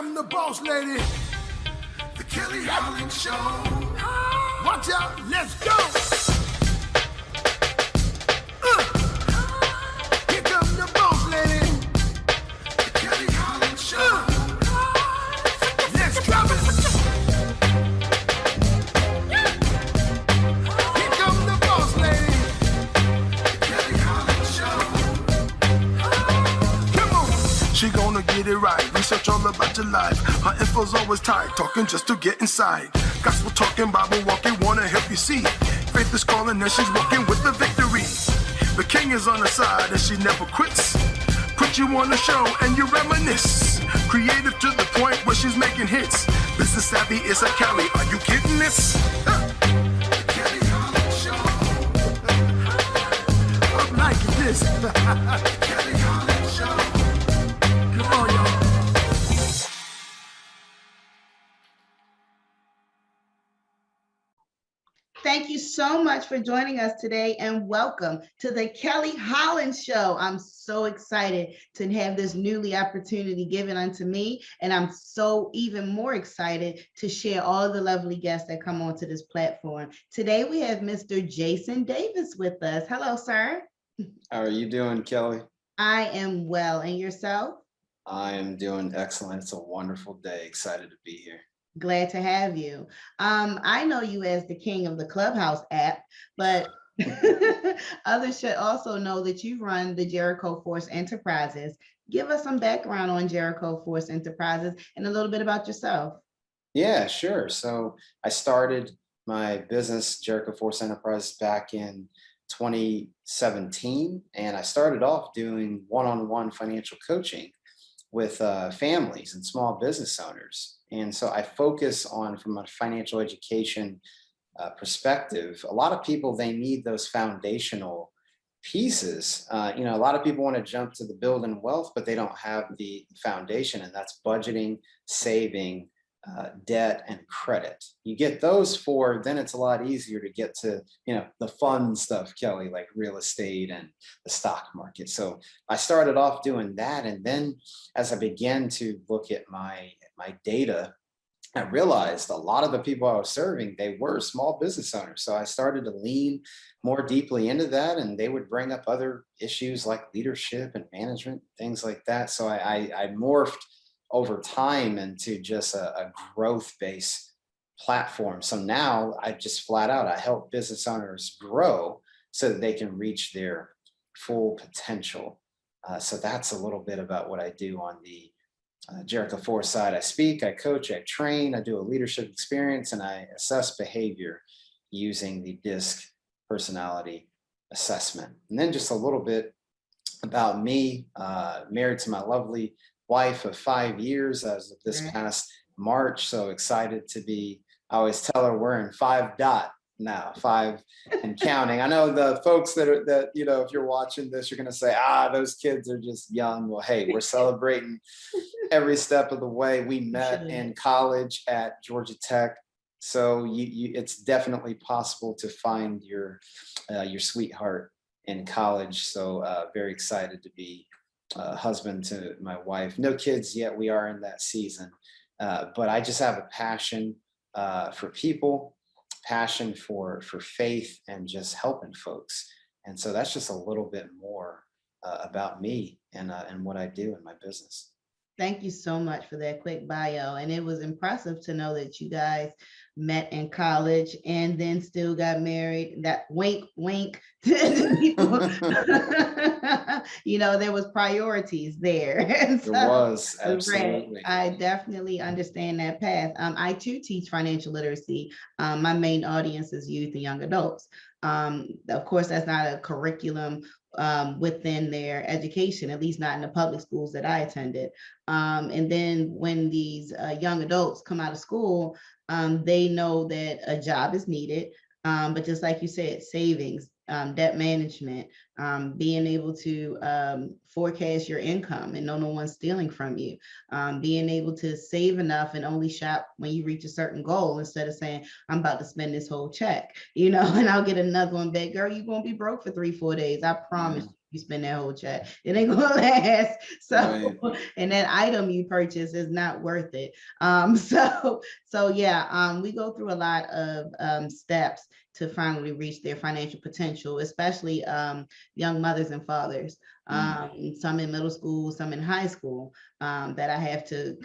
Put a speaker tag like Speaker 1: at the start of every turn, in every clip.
Speaker 1: come the boss lady, the Kelly Holland Show. Watch out, let's go. Here come the boss lady, the Kelly Holland Show. Let's drop it. Here come the boss lady, the Kelly Holland Show. Come on, she gonna get it right. Research all about your life. Her info's always tight, talking just to get inside. Gospel talking, Bible walking, wanna help you see. Faith is calling and she's walking with the victory. The king is on her side and she never quits. Put you on the show and you reminisce. Creative to the point where she's making hits. Business savvy is a Kelly, are you getting this? The Kelly Holland Show. I'm liking this. The Kelly Holland Show. Come on, y'all.
Speaker 2: Thank you so much for joining us today and welcome to the Kelly Holland Show. I'm so excited to have this newly opportunity given unto me, and I'm so even more excited to share all the lovely guests that come onto this platform. Today we have Mr. Jason Davis with us. Hello, sir.
Speaker 3: How are you doing, Kelly?
Speaker 2: I am well, and yourself?
Speaker 3: I am doing excellent. It's a wonderful day. Excited to be here.
Speaker 2: Glad to have you. I know you as the king of the Clubhouse app, but others should also know that you run the Jericho Force Enterprises. Give us some background on Jericho Force Enterprises and a little bit about yourself.
Speaker 3: Yeah, sure. So I started my business, Jericho Force Enterprises, back in 2017, and I started off doing one-on-one financial coaching with families and small business owners. And so I focus on, from a financial education perspective, a lot of people, they need those foundational pieces. A lot of people want to jump to the building wealth, but they don't have the foundation, and that's budgeting, saving, debt, and credit. You get those four, then it's a lot easier to get to, the fun stuff, Kelly, like real estate and the stock market. So I started off doing that. And then as I began to look at my data, I realized a lot of the people I was serving, they were small business owners. So I started to lean more deeply into that, and they would bring up other issues like leadership and management, things like that. So I morphed over time into just a growth-based platform. So now I just flat out, I help business owners grow so that they can reach their full potential. So that's a little bit about what I do on the Jericho Force side. I speak, I coach, I train, I do a leadership experience, and I assess behavior using the DISC personality assessment. And then just a little bit about me, married to my lovely wife of 5 years as of this past March. So excited to be, I always tell her we're in 5 dot now, 5 and counting. I know the folks that if you're watching this, you're going to say, those kids are just young. Well, hey, we're celebrating every step of the way. We met in college at Georgia Tech. So it's definitely possible to find your sweetheart in college. So very excited to be husband to my wife. No kids yet. We are in that season. But I just have a passion for people, passion for faith, and just helping folks. And so that's just a little bit more about me and what I do in my business.
Speaker 2: Thank you so much for that quick bio. And it was impressive to know that you guys met in college and then still got married. That wink, wink to people. There was priorities there. So,
Speaker 3: there was, absolutely.
Speaker 2: I definitely understand that path. I too teach financial literacy. My main audience is youth and young adults. Of course, that's not a curriculum within their education, at least not in the public schools that I attended. And then when these young adults come out of school, they know that a job is needed. But just like you said, savings, debt management, being able to forecast your income and know no one's stealing from you, being able to save enough and only shop when you reach a certain goal instead of saying, I'm about to spend this whole check, and I'll get another one back. Girl, you're going to be broke for 3-4 days. I promise. you spend that whole check. It ain't gonna last. So,
Speaker 3: Right.
Speaker 2: and that item you purchase is not worth it. So yeah, we go through a lot of steps to finally reach their financial potential, especially young mothers and fathers. Some in middle school, some in high school, that I have to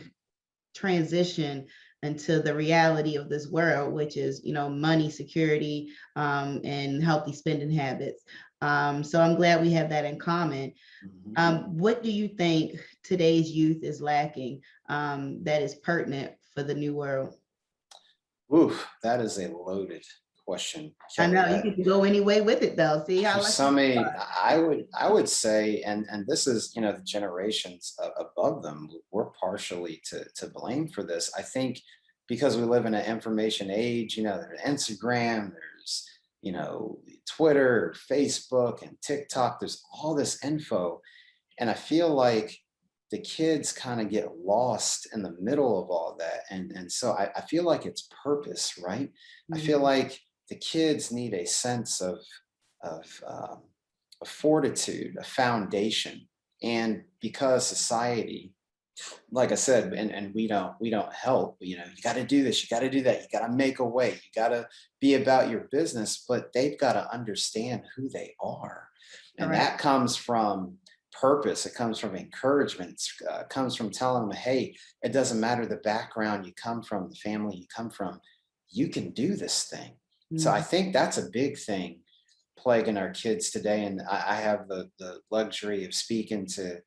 Speaker 2: transition into the reality of this world, which is, money, security, and healthy spending habits. So I'm glad we have that in common. What do you think today's youth is lacking that is pertinent for the new world?
Speaker 3: Oof, that is a loaded question,
Speaker 2: I
Speaker 3: Kelly.
Speaker 2: know you can go any way with it though. See how
Speaker 3: There's
Speaker 2: lucky
Speaker 3: so
Speaker 2: you
Speaker 3: many.
Speaker 2: are.
Speaker 3: I would say, and this is, the generations above them. We're partially to blame for this. I think because we live in an information age. There's Instagram, there's Twitter, Facebook, and TikTok. There's all this info, and I feel like the kids kind of get lost in the middle of all that, and so I feel like it's purpose, right? I feel
Speaker 2: Mhm.
Speaker 3: like the kids need a sense of a fortitude, a foundation. And because society, like I said, and we don't help, you got to do this, you got to do that, you got to make a way, you got to be about your business, but they've got to understand who they are. And
Speaker 2: Correct.
Speaker 3: that comes from purpose, it comes from encouragement, it comes from telling them, hey, it doesn't matter the background you come from, the family you come from, you can do this thing. So I
Speaker 2: Mhm.
Speaker 3: think that's a big thing plaguing our kids today. And I have the luxury of speaking to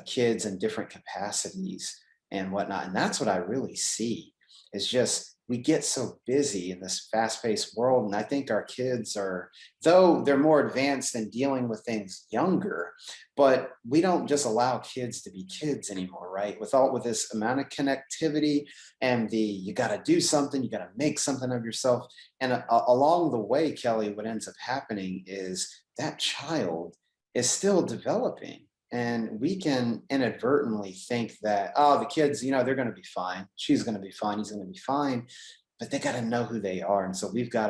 Speaker 3: kids in different capacities and whatnot. And that's what I really see is just we get so busy in this fast paced world. And I think our kids are, though they're more advanced in dealing with things younger, but we don't just allow kids to be kids anymore, right? With this amount of connectivity and you got to do something, you got to make something of yourself. And along the way, Kelly, what ends up happening is that child is still developing. And we can inadvertently think that, oh, the kids, they're going to be fine. She's going to be fine. He's going to be fine. But they got to know who they are. And so we've got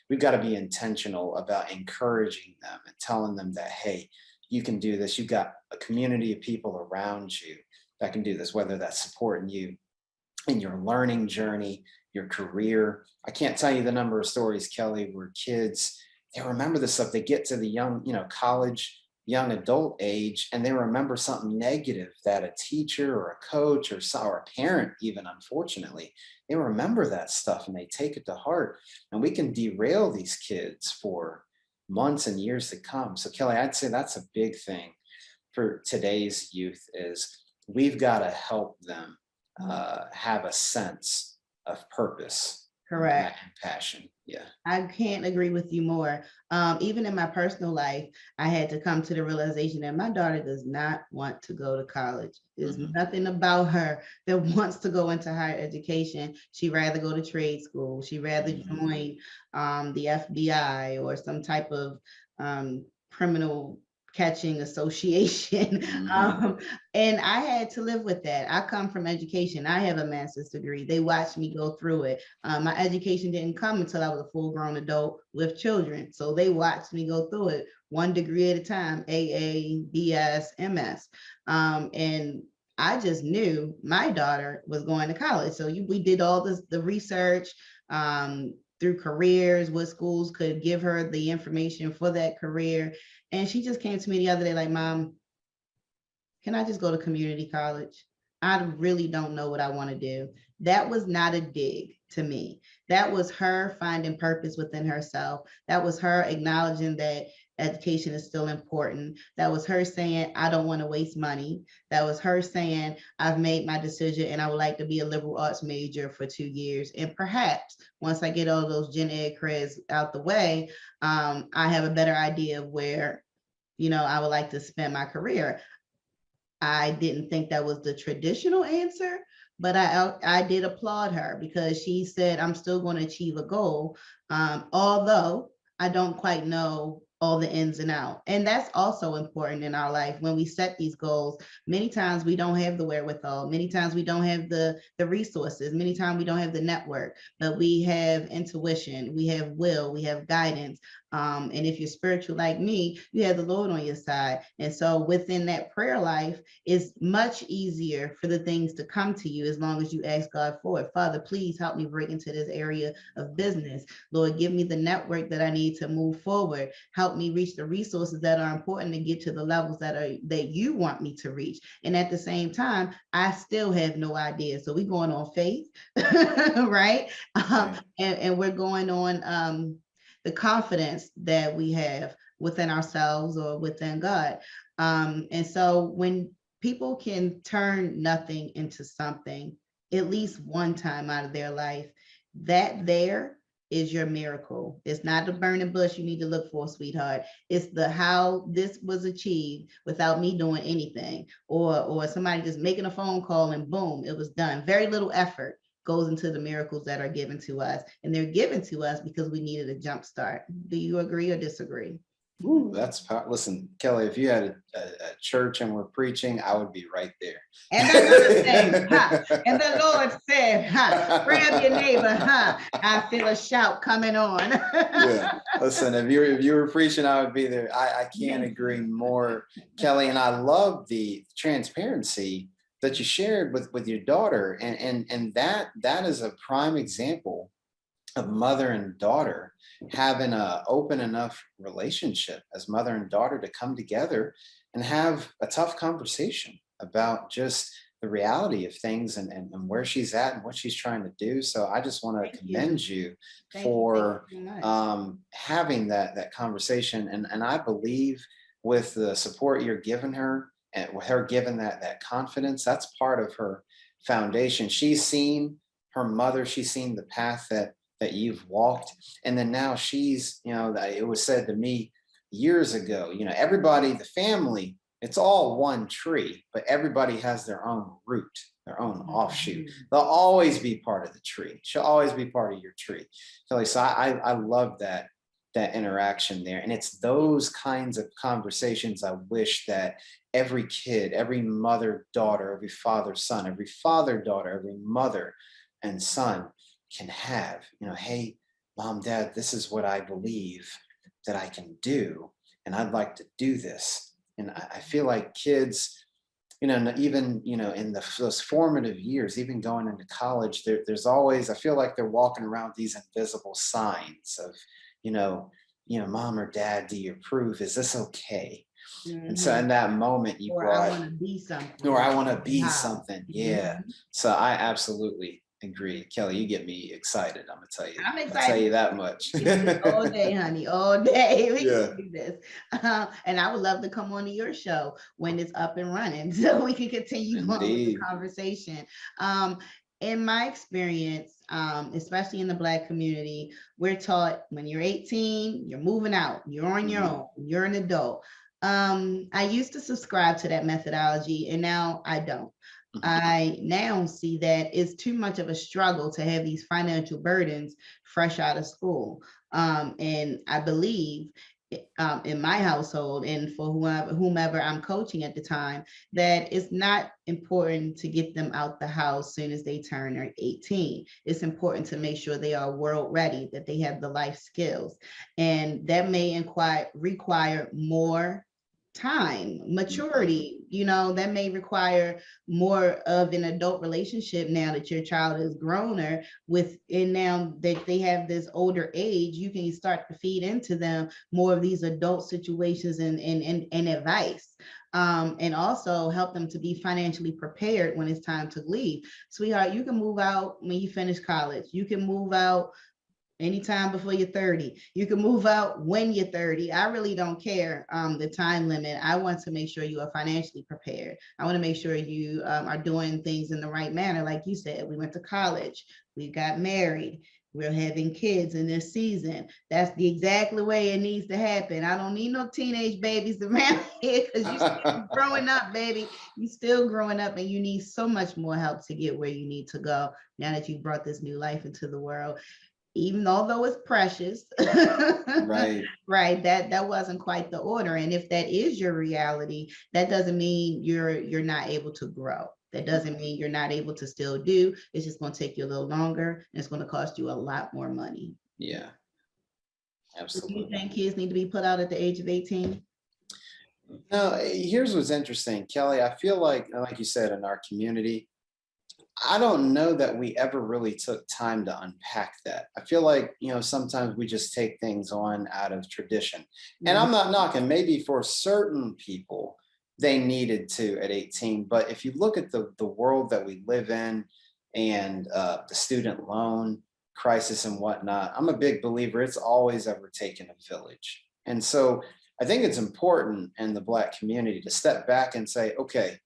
Speaker 3: to be intentional about encouraging them and telling them that, hey, you can do this. You've got a community of people around you that can do this, whether that's supporting you in your learning journey, your career. I can't tell you the number of stories, Kelly, where kids, they remember this stuff. They get to the young, college, young adult age, and they remember something negative that a teacher or a coach or a parent, even unfortunately, they remember that stuff and they take it to heart. And we can derail these kids for months and years to come. So, Kelly, I'd say that's a big thing for today's youth is we've got to help them have a sense of purpose and
Speaker 2: Correct.
Speaker 3: passion. Yeah.
Speaker 2: I can't agree with you more. Even in my personal life, I had to come to the realization that my daughter does not want to go to college. There's
Speaker 3: Mhm.
Speaker 2: nothing about her that wants to go into higher education. She'd rather go to trade school. She'd rather
Speaker 3: Mhm.
Speaker 2: join the FBI or some type of criminal catching association.
Speaker 3: Mhm.
Speaker 2: um, and I had to live with that. I come from education. I have a master's degree. They watched me go through it. My education didn't come until I was a full-grown adult with children. So they watched me go through it one degree at a time, AA, BS, MS. And I just knew my daughter was going to college. So we did all the research through careers, what schools could give her the information for that career. And she just came to me the other day like, Mom, can I just go to community college? I really don't know what I want to do. That was not a dig to me. That was her finding purpose within herself. That was her acknowledging that education is still important. That was her saying, I don't want to waste money. That was her saying, I've made my decision and I would like to be a liberal arts major for 2 years. And perhaps once I get all those gen ed creds out the way, I have a better idea of where, I would like to spend my career. I didn't think that was the traditional answer, but I did applaud her because she said, I'm still going to achieve a goal, although I don't quite know all the ins and out. And that's also important in our life when we set these goals. Many times we don't have the wherewithal. Many times we don't have the resources. Many times we don't have the network, but we have intuition, we have will, we have guidance. And if you're spiritual like me, you have the Lord on your side. And so within that prayer life, it's much easier for the things to come to you as long as you ask God for it. Father, please help me break into this area of business. Lord, give me the network that I need to move forward. Help me reach the resources that are important to get to the levels that you want me to reach. And at the same time, I still have no idea. So we're going on faith, right? And we're going on the confidence that we have within ourselves or within God. And so when people can turn nothing into something, at least one time out of their life, that there is your miracle. It's not the burning bush you need to look for, sweetheart. It's the how this was achieved without me doing anything, or somebody just making a phone call and boom, it was done. Very little effort goes into the miracles that are given to us, and they're given to us because we needed a jump start. Do you agree or disagree?
Speaker 3: Ooh, listen, Kelly, if you had a church and we're preaching, I would be right there.
Speaker 2: And the Lord said, and the Lord said, grab your neighbor, I feel a shout coming on.
Speaker 3: Yeah, listen, if you were preaching, I would be there. I can't agree more, Kelly, and I love the transparency that you shared with your daughter, and that is a prime example of mother and daughter having a open enough relationship as mother and daughter to come together and have a tough conversation about just the reality of things and where she's at and what she's trying to do. So I just want to commend you for having that conversation. And I believe with the support you're giving her and with her giving that confidence, that's part of her foundation. She's seen her mother, she's seen the path that you've walked. And then now she's, it was said to me years ago, everybody, the family, it's all one tree, but everybody has their own root, their own offshoot. They'll always be part of the tree. She'll always be part of your tree. So I love that interaction there. And it's those kinds of conversations I wish that every kid, every mother, daughter, every father, son, every father, daughter, every mother and son can have. Hey, mom, dad, this is what I believe that I can do, and I'd like to do this. And I feel like kids, even in those formative years, even going into college, there's always, I feel like they're walking around these invisible signs of, mom or dad, do you approve? Is this okay? And so in that moment you brought,
Speaker 2: I want to be something.
Speaker 3: Or I want to be something. Yeah. So I absolutely agree. Kelly, you get me excited. I'm gonna tell you. I'm excited. I'll tell you that much.
Speaker 2: All day, honey, all day. We can do this. And I would love to come on to your show when it's up and running, so we can continue on with the conversation. In my experience, especially in the Black community, we're taught when you're 18, you're moving out, you're on your own, you're an adult. I used to subscribe to that methodology, and now I don't. I now see that it's too much of a struggle to have these financial burdens fresh out of school. And I believe in my household and for whomever I'm coaching at the time, that it's not important to get them out the house soon as they turn 18. It's important to make sure they are world ready, that they have the life skills. And that may require more time, maturity, that may require more of an adult relationship now that your child is growner and now that they have this older age, you can start to feed into them more of these adult situations and advice. And also help them to be financially prepared when it's time to leave. Sweetheart, you can move out when you finish college. You can move out anytime before you're 30. You can move out when you're 30. I really don't care the time limit. I want to make sure you are financially prepared. I want to make sure you are doing things in the right manner. Like you said, we went to college, we got married, we're having kids in this season. That's the exactly way it needs to happen. I don't need no teenage babies around here because you're still growing up, baby. You're still growing up and you need so much more help to get where you need to go now that you brought this new life into the world. Even although it's precious, right, that wasn't quite the order. And if that is your reality, that doesn't mean you're not able to grow. That doesn't mean you're not able to still do. It's just going to take you a little longer, and it's going to cost you a lot more money.
Speaker 3: Yeah,
Speaker 2: Do you
Speaker 3: Absolutely.
Speaker 2: think kids need to be put out at the age of 18?
Speaker 3: Now, here's what's interesting, Kelly. I feel like you said, in our community, I don't know that we ever really took time to unpack that. I feel like, sometimes we just take things on out of tradition. And
Speaker 2: Mhm.
Speaker 3: I'm not knocking, maybe for certain people, they needed to at 18. But if you look at the world that we live in and the student loan crisis and whatnot, I'm a big believer it's always ever taken a village. And so I think it's important in the Black community to step back and say, okay,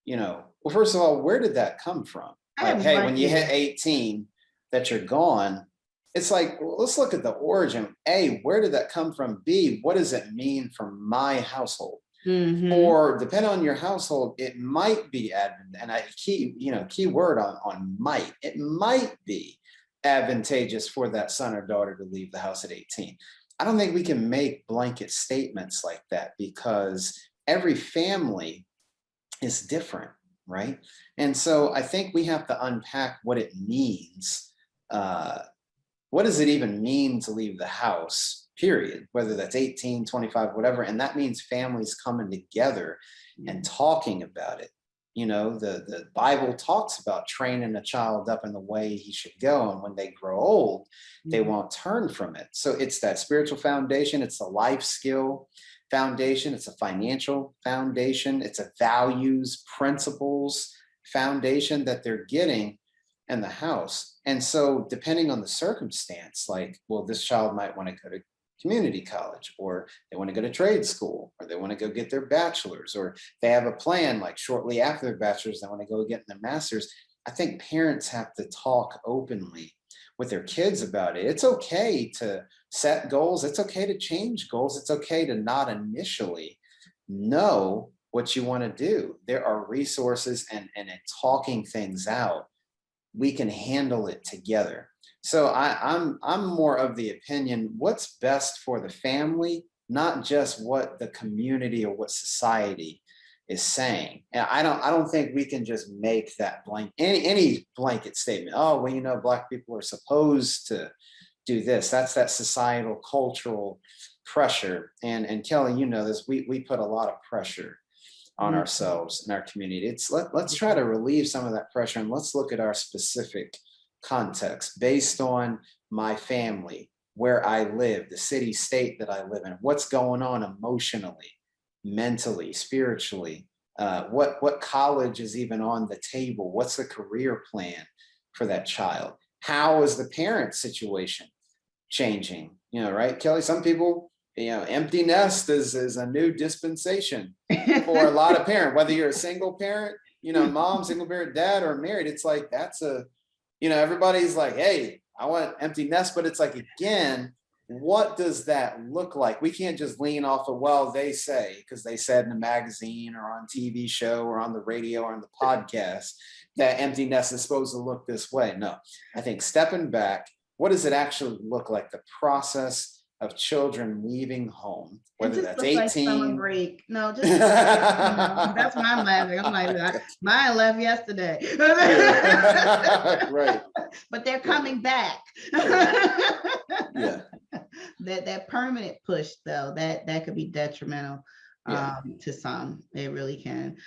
Speaker 3: well, first of all, where did that come from?
Speaker 2: I
Speaker 3: Like,
Speaker 2: have no
Speaker 3: hey, when you hit
Speaker 2: idea.
Speaker 3: 18, that you're gone. It's like, well, let's look at the origin. A, where did that come from? B, what does it mean for my household?
Speaker 2: Hmm.
Speaker 3: Or depending on your household, it might be advent, and key word on might. It might be advantageous for that son or daughter to leave the house at 18. I don't think we can make blanket statements like that, because every family is different, right? And so I think we have to unpack what it means. What does it even mean to leave the house, period? Whether that's 18, 25, whatever. And that means families coming together and talking about it. The Bible talks about training a child up in the way he should go. And when they grow old, they
Speaker 2: Mhm.
Speaker 3: won't turn from it. So it's that spiritual foundation, it's a life skill foundation, it's a financial foundation, it's a values, principles foundation that they're getting in the house. And so, depending on the circumstance, like, well, this child might want to go to community college, or they want to go to trade school, or they want to go get their bachelor's, or they have a plan like shortly after their bachelor's, they want to go get their master's. I think parents have to talk openly with their kids about it. It's okay to set goals, it's okay to change goals, it's okay to not initially know what you want to do. There are resources, and in talking things out, we can handle it together. So I'm more of the opinion, what's best for the family, not just what the community or what society is saying. And I don't think we can just make that any blanket statement. Oh, well, Black people are supposed to do this. That's that societal cultural pressure. And Kelly, this, we put a lot of pressure on
Speaker 2: Mhm.
Speaker 3: ourselves and our community. Let's try to relieve some of that pressure, and let's look at our specific context based on my family, where I live, the city state that I live in, what's going on emotionally, mentally, spiritually, what college is even on the table, what's the career plan for that child, how is the parent situation changing, right, Kelly? Some people, empty nest is a new dispensation for a lot of parents, whether you're a single parent, mom, single parent, dad, or married. It's like, everybody's like, hey, I want empty nest, but it's like, again, what does that look like? We can't just lean off of, well, they say, because they said in a magazine or on TV show or on the radio or on the podcast that empty nest is supposed to look this way. No, I think stepping back, what does it actually look like? The process of children leaving home,
Speaker 2: It
Speaker 3: whether
Speaker 2: just
Speaker 3: that's
Speaker 2: looks like summer
Speaker 3: 18.
Speaker 2: break. No, just summer break, 'cause that's why I'm laughing. I'm like, mine left yesterday.
Speaker 3: Right.
Speaker 2: But they're
Speaker 3: Yeah.
Speaker 2: coming back.
Speaker 3: Yeah.
Speaker 2: That permanent push, though, that could be detrimental
Speaker 3: Yeah.
Speaker 2: to some. It really can.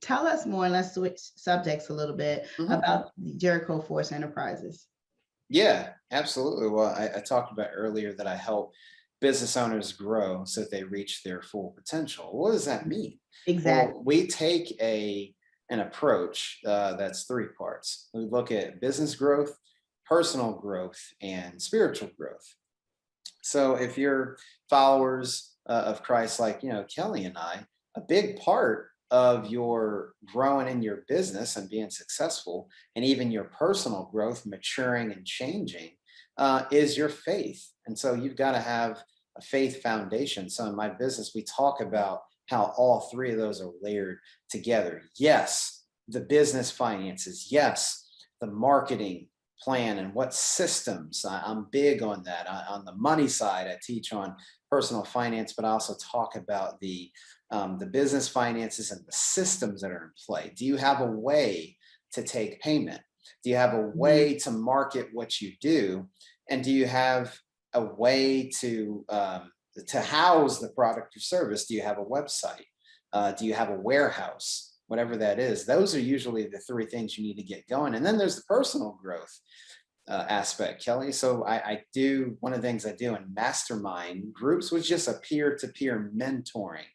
Speaker 2: Tell us more, and let's switch subjects a little bit
Speaker 3: Mhm.
Speaker 2: about Jericho Force Enterprises.
Speaker 3: Yeah, absolutely. Well, I talked about earlier that I help business owners grow so that they reach their full potential. What does that mean?
Speaker 2: Exactly.
Speaker 3: Well, we take an approach that's three parts. We look at business growth, personal growth, and spiritual growth. So if you're followers of Christ, like Kelly and I, a big part of your growing in your business and being successful, and even your personal growth, maturing and changing, is your faith. And so you've got to have a faith foundation. So in my business, we talk about how all three of those are layered together. Yes, the business finances. Yes, the marketing plan and what systems. I'm big on that. On the money side, I teach on personal finance, but I also talk about the business finances and the systems that are in play. Do you have a way to take payment? Do you have a
Speaker 2: Mhm.
Speaker 3: way to market what you do? And do you have a way to house the product or service? Do you have a website? Do you have a warehouse? Whatever that is, those are usually the three things you need to get going. And then there's the personal growth aspect, Kelly. So I do, one of the things I do in mastermind groups was just a peer-to-peer mentoring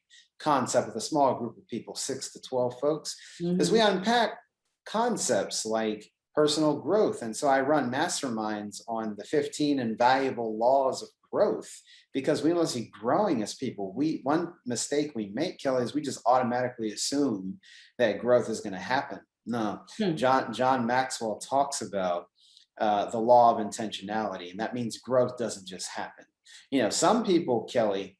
Speaker 3: concept with a small group of people, 6 to 12 folks, because we unpack concepts like personal growth. And so I run masterminds on the 15 invaluable laws of growth, because we must be growing as people. One mistake we make, Kelly, is we just automatically assume that growth is going to happen. No, John Maxwell talks about the law of intentionality, and that means growth doesn't just happen. Some people, Kelly,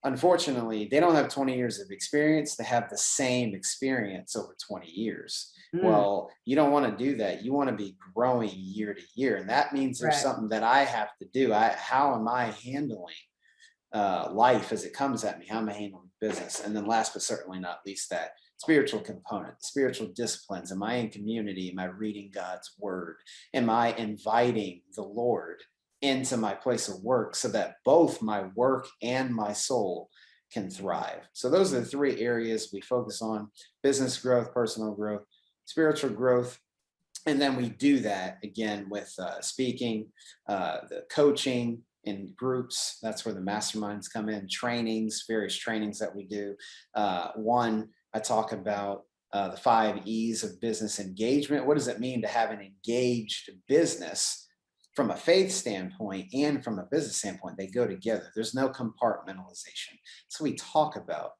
Speaker 3: unfortunately, they don't have 20 years of experience. They have the same experience over 20 years. Well, you don't want to do that. You want to be growing year to year. And that means there's something that I have to do. How am I handling life as it comes at me? How am I handling business? And then last but certainly not least, that spiritual component, spiritual disciplines. Am I in community? Am I reading God's word? Am I inviting the Lord into my place of work so that both my work and my soul can thrive? So those are the three areas we focus on: business growth, personal growth, spiritual growth. And then we do that again with speaking, the coaching in groups. That's where the masterminds come in, trainings, various trainings that we do. One, I talk about the 5 E's of business engagement. What does it mean to have an engaged business from a faith standpoint and from a business standpoint? They go together. There's no compartmentalization. So we talk about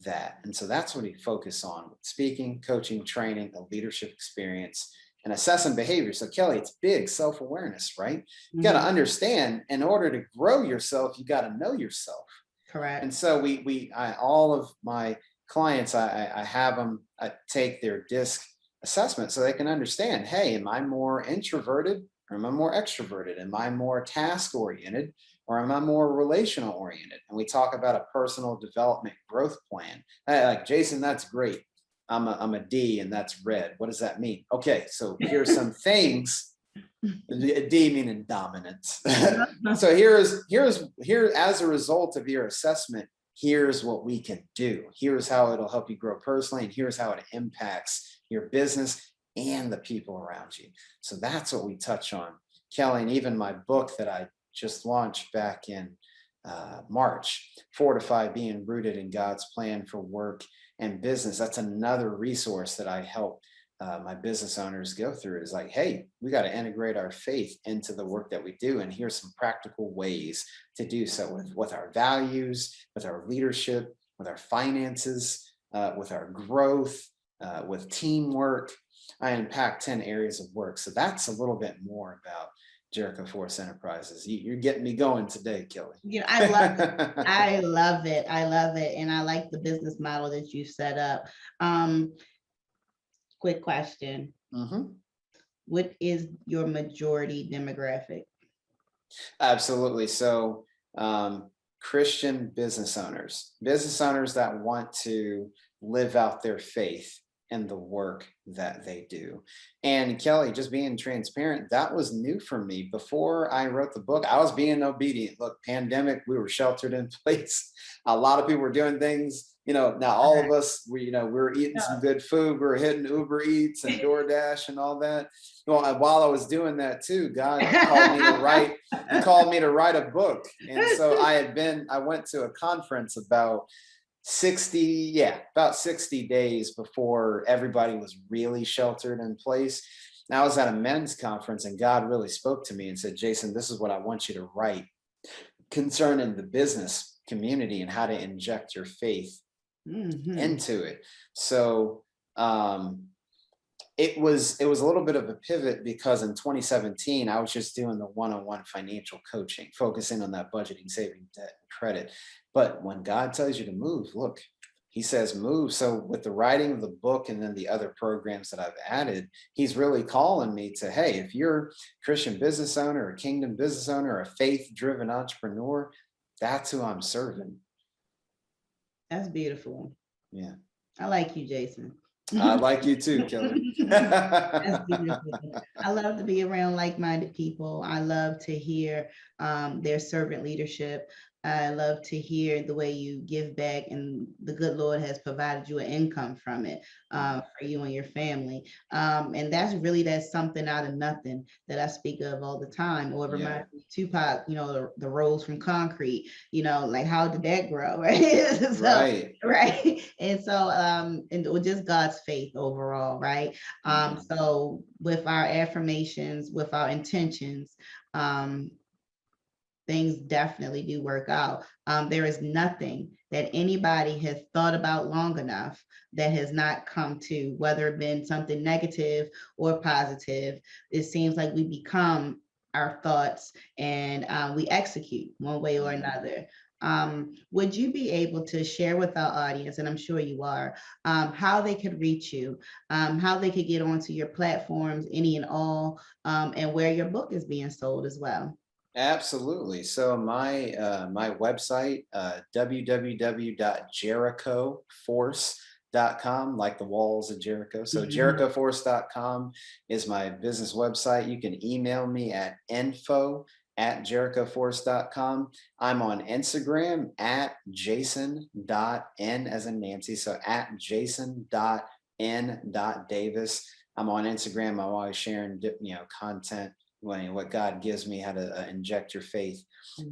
Speaker 3: that. And so that's what we focus on with speaking, coaching, training, the leadership experience, and assessing behavior. So Kelly, it's big self-awareness, right? You got to understand, in order to grow yourself, you got to know yourself.
Speaker 2: Correct.
Speaker 3: And so all of my clients, I have them take their DISC assessment so they can understand, hey, am I more introverted or am I more extroverted? Am I more task oriented or am I more relational oriented? And we talk about a personal development growth plan. Like, Jason, that's great. I'm a D and that's red. What does that mean? Okay, so here's some things. D meaning dominance. So here as a result of your assessment, here's what we can do. Here's how it'll help you grow personally, and here's how it impacts your business and the people around you. So that's what we touch on, Kelly. And even my book that I just launched back in March, Fortify Being Rooted in God's Plan for Work and Business. That's another resource that I help my business owners go through. Is like, hey, we got to integrate our faith into the work that we do. And here's some practical ways to do so with our values, with our leadership, with our finances, with our growth, with teamwork. I unpack 10 areas of work. So that's a little bit more about Jericho Force Enterprises. You're getting me going today, Kelly.
Speaker 2: I love it. I love it. I love it. And I like the business model that you set up. Quick question. What is your majority demographic?
Speaker 3: Absolutely. So Christian business owners that want to live out their faith and the work that they do. And Kelly, just being transparent, that was new for me. Before I wrote the book, I was being obedient. Look, pandemic, we were sheltered in place. A lot of people were doing things, now all of us, we were eating some good food. We were hitting Uber Eats and DoorDash and all that. Well, while I was doing that too, God called me to write a book. And so I went to a conference about 60 days before everybody was really sheltered in place. And I was at a men's conference, and God really spoke to me and said, Jason, this is what I want you to write concerning the business community and how to inject your faith into it. So it was a little bit of a pivot, because in 2017, I was just doing the one-on-one financial coaching, focusing on that budgeting, saving, debt, and credit. But when God tells you to move, look, he says move. So with the writing of the book and then the other programs that I've added, he's really calling me to, hey, if you're a Christian business owner, a kingdom business owner, or a faith-driven entrepreneur, that's who I'm serving.
Speaker 2: That's beautiful.
Speaker 3: Yeah.
Speaker 2: I like you, Jason.
Speaker 3: I like you too, Kelly.
Speaker 2: That's beautiful. I love to be around like-minded people. I love to hear their servant leadership. I love to hear the way you give back, and the good Lord has provided you an income from it for you and your family. And that's something out of nothing that I speak of all the time. Or it
Speaker 3: Yeah.
Speaker 2: reminds me of Tupac, the Rose from Concrete, like how did that grow? Right. So,
Speaker 3: Right.
Speaker 2: right. And so and just God's faith overall, right? So with our affirmations, with our intentions, things definitely do work out. There is nothing that anybody has thought about long enough that has not come to, whether it been something negative or positive. It seems like we become our thoughts, and we execute one way or another. Would you be able to share with our audience, and I'm sure you are, how they could reach you, how they could get onto your platforms, any and all, and where your book is being sold as well?
Speaker 3: Absolutely. So my my website, www.jerichoforce.com, like the walls of Jericho. So jerichoforce.com is my business website. You can email me at info@jerichoforce.com. I'm on Instagram at jason.n as in Nancy. So at jason.n.davis. I'm on Instagram. I'm always sharing, content, what God gives me, how to inject your faith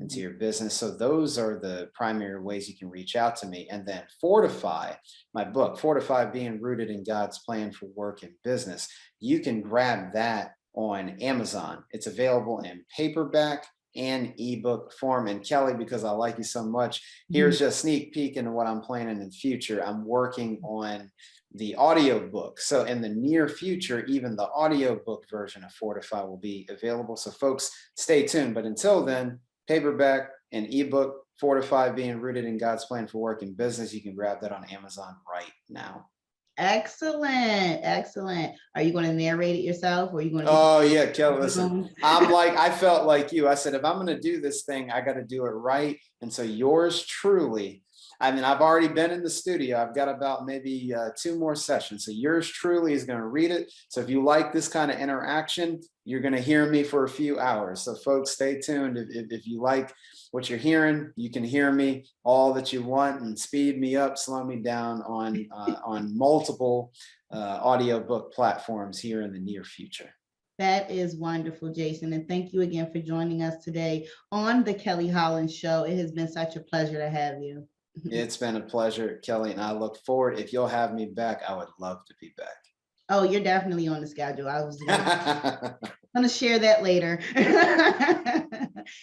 Speaker 3: into your business. So those are the primary ways you can reach out to me. And then Fortify, my book, Fortify, Being Rooted in God's Plan for Work and Business. You can grab that on Amazon. It's available in paperback and ebook form. And Kelly, because I like you so much, here's just a sneak peek into what I'm planning in the future. I'm working on the audio book. So in the near future, even the audio book version of Fortify will be available. So folks, stay tuned. But until then, paperback and ebook, Fortify, Being Rooted in God's Plan for Work and Business. You can grab that on Amazon right now.
Speaker 2: Excellent. Excellent. Are you going to narrate it yourself, or are you going to?
Speaker 3: Oh yeah, Kelly, listen, I felt like you. I said, if I'm going to do this thing, I got to do it right. And so yours truly, I've already been in the studio. I've got about maybe 2 more sessions. So yours truly is going to read it. So if you like this kind of interaction, you're going to hear me for a few hours. So folks, stay tuned. If you like what you're hearing, you can hear me all that you want, and speed me up, slow me down on multiple audiobook platforms here in the near future.
Speaker 2: That is wonderful, Jason. And thank you again for joining us today on the Kelly Holland Show. It has been such a pleasure to have you.
Speaker 3: It's been a pleasure, Kelly, and I look forward. If you'll have me back, I would love to be back.
Speaker 2: Oh, you're definitely on the schedule. I was going to share that later.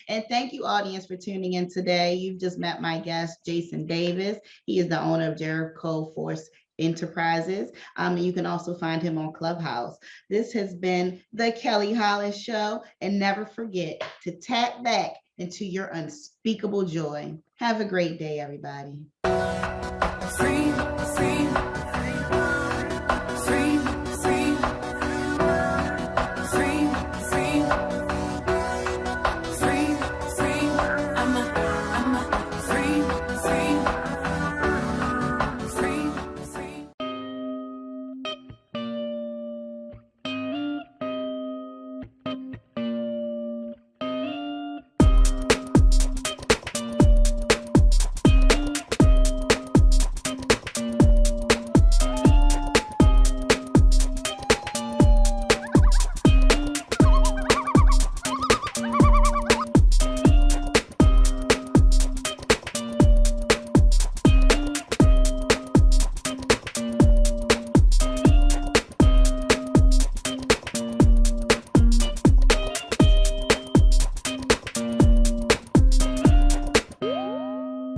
Speaker 2: And thank you, audience, for tuning in today. You've just met my guest, Jason Davis. He is the owner of Jericho Force Enterprises. And you can also find him on Clubhouse. This has been the Kelly Holland Show. And never forget to tap back into your unspeakable joy. Have a great day, everybody.
Speaker 4: Free, free, free, free, free, free, free, free. I'm a free, free, free,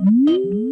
Speaker 2: Mm-hmm.